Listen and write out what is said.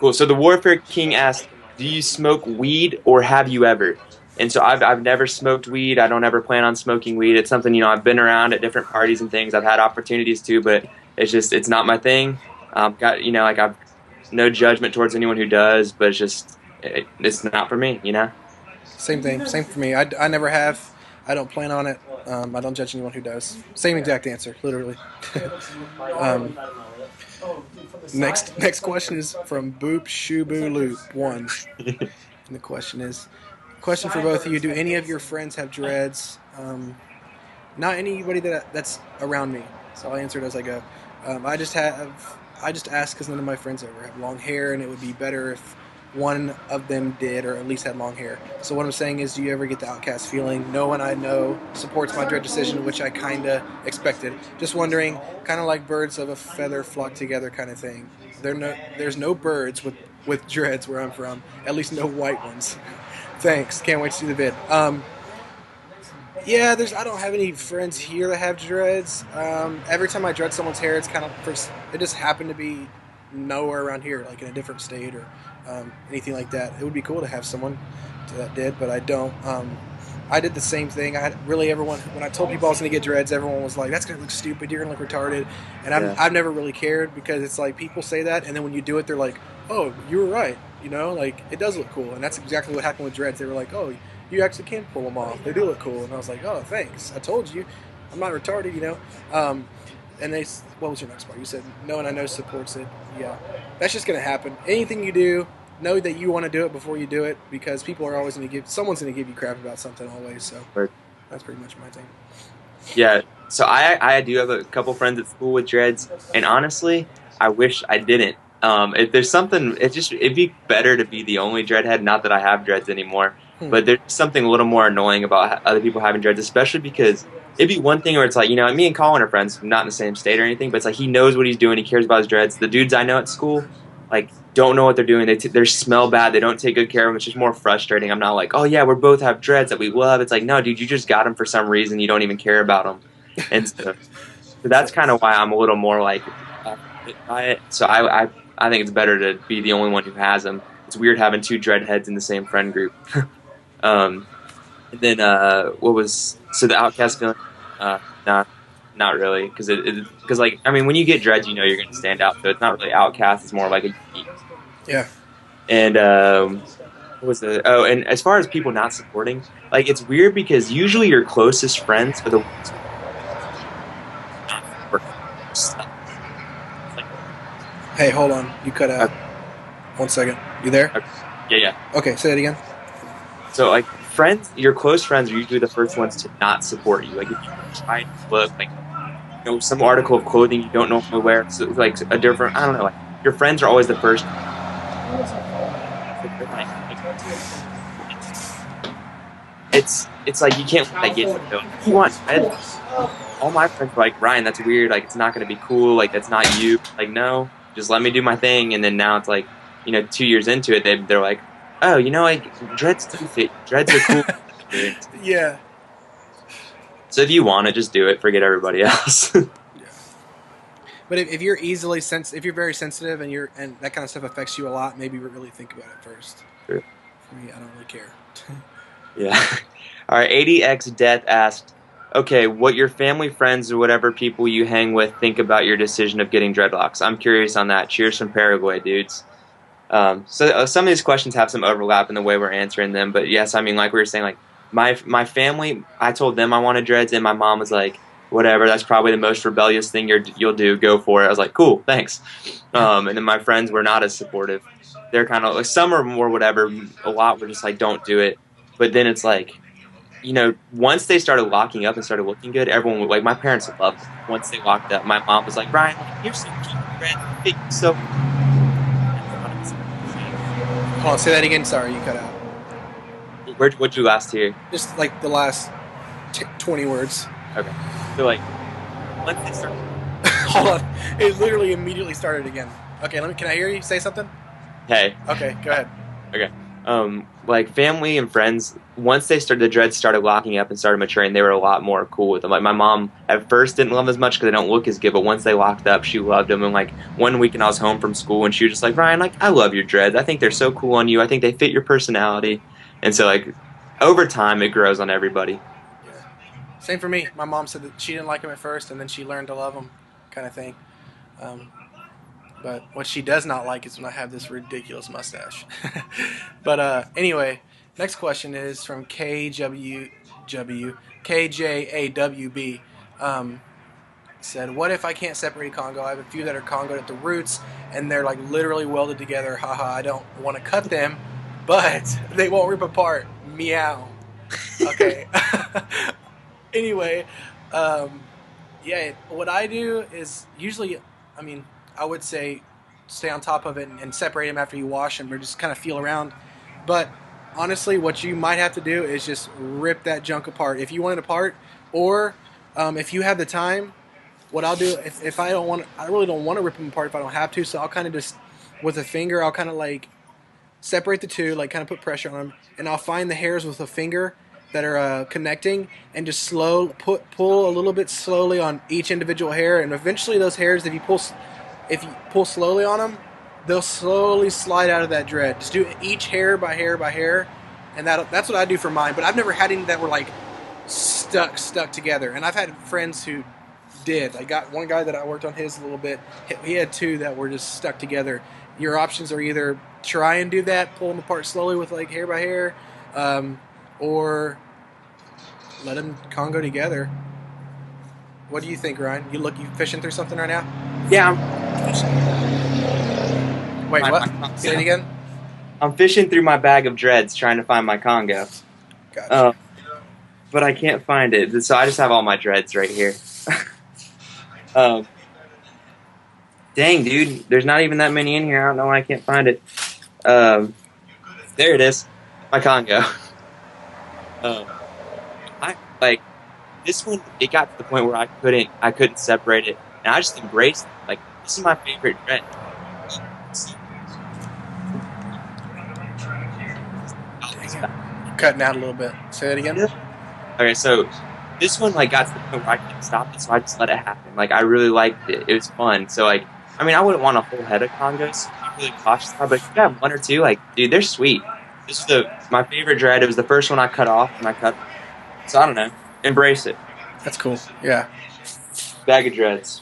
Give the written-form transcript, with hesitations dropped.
Cool. So the Warfare King asked, "Do you smoke weed or have you ever?" And so I've never smoked weed. I don't ever plan on smoking weed. It's something, I've been around at different parties and things. I've had opportunities to, but it's not my thing. Got like I've no judgment towards anyone who does, but it's not for me. Same thing. Same for me. I never have. I don't plan on it. I don't judge anyone who does. Same exact answer, literally. um, next question is from Boop Shubu Loop 1. And the question for both of you, do any of your friends have dreads? Not anybody that's around me. So I'll answer it as I go. I just ask because none of my friends ever have long hair, and it would be better if one of them did, or at least had long hair. So what I'm saying is, do you ever get the outcast feeling? No one I know supports my dread decision, which I kind of expected. Just wondering, kind of like birds of a feather flock together kind of thing. There's no birds with dreads where I'm from. At least no white ones. Thanks. Can't wait to see the vid. Yeah, I don't have any friends here that have dreads. Every time I dread someone's hair, it just happened to be nowhere around here, like in a different state or anything like that. It would be cool to have someone that did, but I don't. I did the same thing. When I told people I was going to get dreads, everyone was like, "That's going to look stupid. You're going to look retarded." And I've never really cared, because it's like people say that, and then when you do it, they're like, "Oh, you were right." Like it does look cool, and that's exactly what happened with dreads. They were like, "Oh, you actually can pull them off. They do look cool." And I was like, "Oh, thanks. I told you, I'm not retarded." And what was your next part? You said no one I know supports it. Yeah, that's just going to happen. Anything you do, know that you want to do it before you do it, because someone's going to give you crap about something always. So that's pretty much my thing. Yeah. So I do have a couple friends at school with dreads, and honestly, I wish I didn't. If there's something, it'd be better to be the only dreadhead. Not that I have dreads anymore, but there's something a little more annoying about other people having dreads, especially because it'd be one thing where it's like, me and Colin are friends, not in the same state or anything, but it's like he knows what he's doing, he cares about his dreads. The dudes I know at school, like, don't know what they're doing. They smell bad. They don't take good care of them. It's just more frustrating. I'm not like, "Oh yeah, we both have dreads that we love." It's like, no, dude, you just got them for some reason. You don't even care about them, and so that's kind of why I'm a little more like by it. So I think it's better to be the only one who has them. It's weird having two dreadheads in the same friend group. And then so the outcast feeling? Not really, because when you get dreads, you're going to stand out. So it's not really outcast. It's more like a geek. Yeah. And what was the? Oh, and as far as people not supporting, like, it's weird because usually your closest friends are the ones who not support stuff. Hey, hold on. You cut out. 1 second. You there? Okay. Yeah. Okay, say it again. So, like, your close friends are usually the first ones to not support you. Like, if you try to look like, some article of clothing you don't normally wear, so like a different, I don't know, like, your friends are always the first. It's like you can't let that get you. You want dreads? All my friends are like, "Ryan, that's weird. Like, it's not going to be cool. Like, that's not you." Like, no, just let me do my thing. And then now it's like, 2 years into it, they're like, "Oh, like, dreads do fit. Dreads are cool." Yeah. So if you want it, just do it. Forget everybody else. Yeah. But if you're if you're very sensitive and that kind of stuff affects you a lot, maybe really think about it first. Sure. For me, I don't really care. Yeah. All right. 80x Death asked, "Okay, what your family, friends, or whatever people you hang with think about your decision of getting dreadlocks? I'm curious on that. Cheers from Paraguay, dudes." So some of these questions have some overlap in the way we're answering them, but yes, like we were saying, like, my family, I told them I wanted dreads, and my mom was like, "Whatever, that's probably the most rebellious thing you'll do. Go for it." I was like, "Cool, thanks." And then my friends were not as supportive. They're kind of like, some are more whatever. A lot were just like, "Don't do it." But then it's like, once they started locking up and started looking good, everyone would, like, my parents loved them. Once they locked up, my mom was like, "Ryan, here's some cute dreads. So." Hold on, say that again. Sorry, you cut out. What'd you last hear? Just like the last 20 words. Okay. So, like, once they start. Hold on. It literally immediately started again. Okay, can I hear you say something? Hey. Okay, go ahead. Okay. like family and friends, once the dreads started locking up and started maturing, they were a lot more cool with them. Like my mom at first didn't love them as much because they don't look as good, but once they locked up, she loved them. And like one weekend I was home from school and she was just like, Ryan, like I love your dreads. I think they're so cool on you. I think they fit your personality. And so like over time, it grows on everybody. Yeah. Same for me. My mom said that she didn't like them at first, and then she learned to love them, kind of thing. Um, but what she does not like is when I have this ridiculous mustache. But anyway, next question is from KJAWB. Said, what if I can't separate Congo? I have a few that are Congoed at the roots, and they're like literally welded together. Haha, I don't want to cut them, but they won't rip apart. Meow. Okay. Anyway, yeah, what I do is usually, I mean, I would say stay on top of it and separate them after you wash them or just kind of feel around. But honestly, what you might have to do is just rip that junk apart if you want it apart, or if you have the time. What I'll do if I don't want, I really don't want to rip them apart if I don't have to. So I'll kind of just with a finger, I'll kind of like separate the two, like kind of put pressure on them, and I'll find the hairs with a finger that are connecting, and just pull a little bit slowly on each individual hair, and eventually those hairs, if you pull slowly on them, they'll slowly slide out of that dread. Just do each hair by hair by hair, and that's what I do for mine. But I've never had any that were like stuck together, and I've had friends who did. I got one guy that I worked on his a little bit. He had two that were just stuck together. Your options are either try and do that, pull them apart slowly with like hair by hair, or let them Congo together. What do you think, Ryan? You fishing through something right now? Yeah. Wait, what? Say it again. I'm fishing through my bag of dreads trying to find my Congo. Gotcha. But I can't find it, so I just have all my dreads right here. Dang, dude, there's not even that many in here. I don't know why I can't find it. There it is, my Congo. I like this one. It got to the point where I couldn't separate it, and I just embraced it. Like this is my favorite dread. Cutting out a little bit. Say that again. Okay, so this one like got to the point where I couldn't stop it, so I just let it happen. Like I really liked it. It was fun. So like, I mean, I wouldn't want a whole head of Congos. I'm really cautious about, but if you got one or two, like, dude, they're sweet. This is my favorite dread. It was the first one I cut off, and I cut. So I don't know. Embrace it. That's cool. Yeah. Bag of dreads.